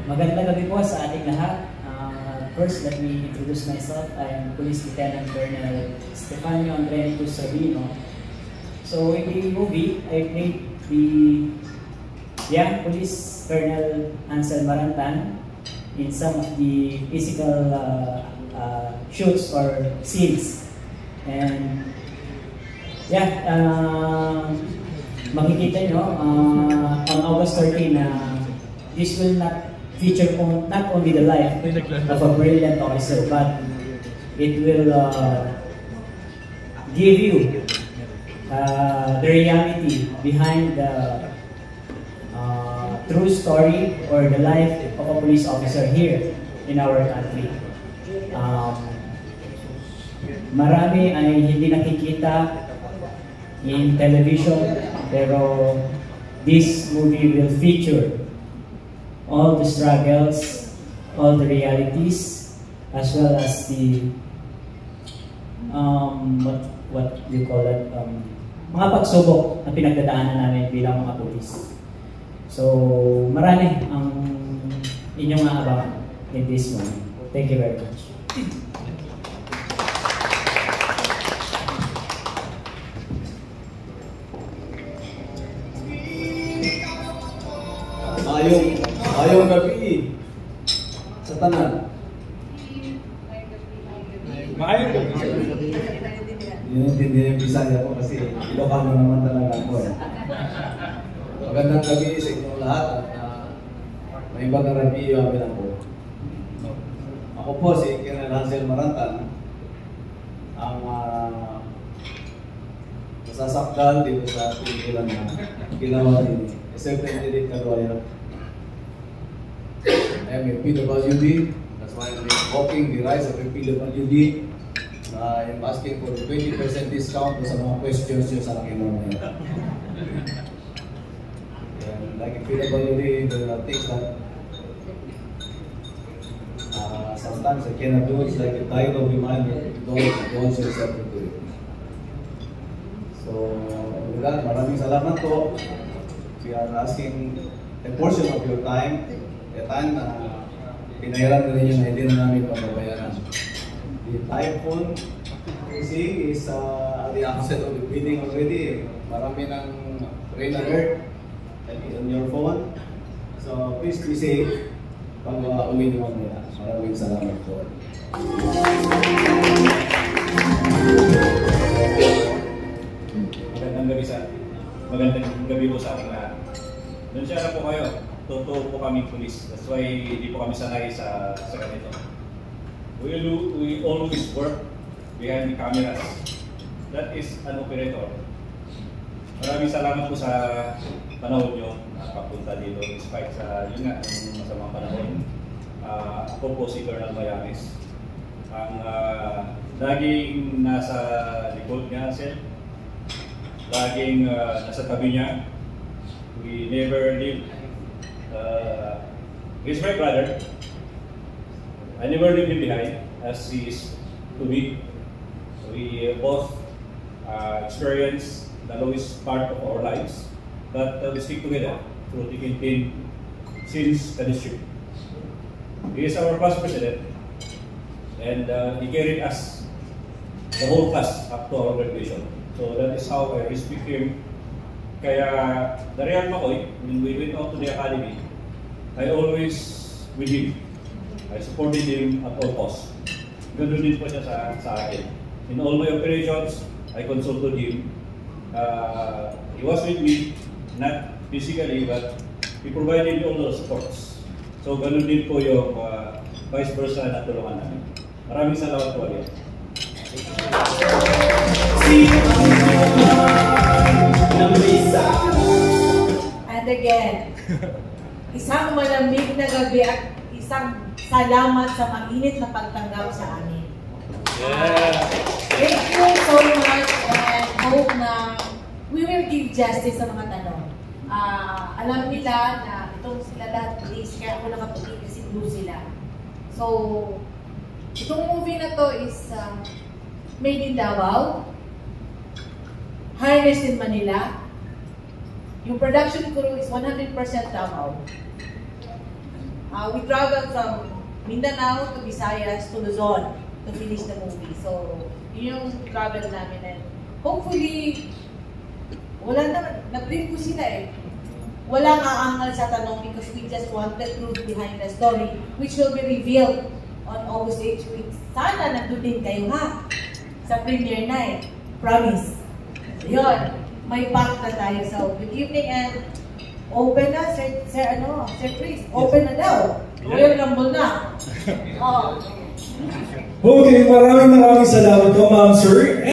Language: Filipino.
Magandang gabi po sa ating lahat. First, let me introduce myself. I am Police Lieutenant Colonel Stefanio Andrenico Sabino. So in the movie, I played the young police Colonel Ansel Marantan in some of the physical shoots or scenes. And yeah, makikita nyo on August 13 this will not feature not only the life of a brilliant officer, but it will give you the reality behind the true story or the life of a police officer here in our country. Marami ay hindi nakikita in television, pero this movie will feature all the struggles, all the realities, as well as the what do you call it, mga pagsubok na pinagdadaanan namin bilang mga pulis. So marami ang inyong aabangan in this moment. Thank you very much. Ayong gabi sa tanan. Maayong gabi. Hindi yung Bisaya ko kasi Ilocano naman talaga ako. Magandang gabi sa inyong lahat at may bagong review amin ako. Ako po si Colonel Ansel Marantan, ang nasasaktan dito sa pelikulan na ginawa din ni Superintendent Caduayo. I am a PWD, that's why I'm invoking the rights of a PWD. I am asking for 20% discount sa mga questions nyo sa akin mamaya. Like a PWD, there are things that sometimes I cannot do. It's like a tide of reminder, don't yourself to do it. So, with that, maraming salamat po. We are asking a portion of your time, a time na pinahiram na rin yung hindi na namin pababayaran. The typhoon you see is at the outset of the bidding already. Marami ng rain alert on your phone. So please be safe pag uwi nyo mamaya. Maraming salamat po. Magandang gabi po sa ating lahat. Doon siya na po kayo. Totoo po kami pulis. That's why hindi po kami sanay sa ganito. We always work behind the cameras. That is an operator. Maraming salamat po sa panahon nyo na papunta dito despite sa yun nga, yung masamang panahon. Ako po si Colonel Mayamis. Ang laging nasa likod niya, sir. Laging nasa tabi niya. We never leave. He's my brother. I never leave him behind as he is to me. We both experience the lowest part of our lives, but we stick together through thick and thin since the district. He is our past president, and he carried us, the whole class, up to our graduation. So that is how I respect him. Kaya the Real Makoy, when we went out to the academy, I always with him. I supported him at all costs. Ganun din po siya sa akin. In all my operations, I consulted him. He was with me, not physically, but he provided me all the supports. So ganun din po yung vice versa na tulungan namin. Maraming salamat po ulit. And again, isang malamig na gabi at isang salamat sa mainit na pagtanggap sa amin. Thank you so much and hope na we will give justice sa mga tanong. Alam nila na itong sila lahat police, kaya ako nakapuli kasi blue sila. So, itong movie na to is made in Davao, harnessed in Manila. Yung production crew is 100% Davao. We traveled from Mindanao to Visayas to Luzon to finish the movie. So, yun yung travel namin. And hopefully, wala naman, na-brief ko sila eh. Walang aangal sa tanong because we just want the truth behind the story which will be revealed on August 8th week. Sana nandun din kayo ha sa premiere night. Promise. Yun. May pack na tayo. So, good evening and open na, Sir Chris. Open na daw. Royal Rumble na. Oh. Okay, maraming salamat po, Ma'am Sir.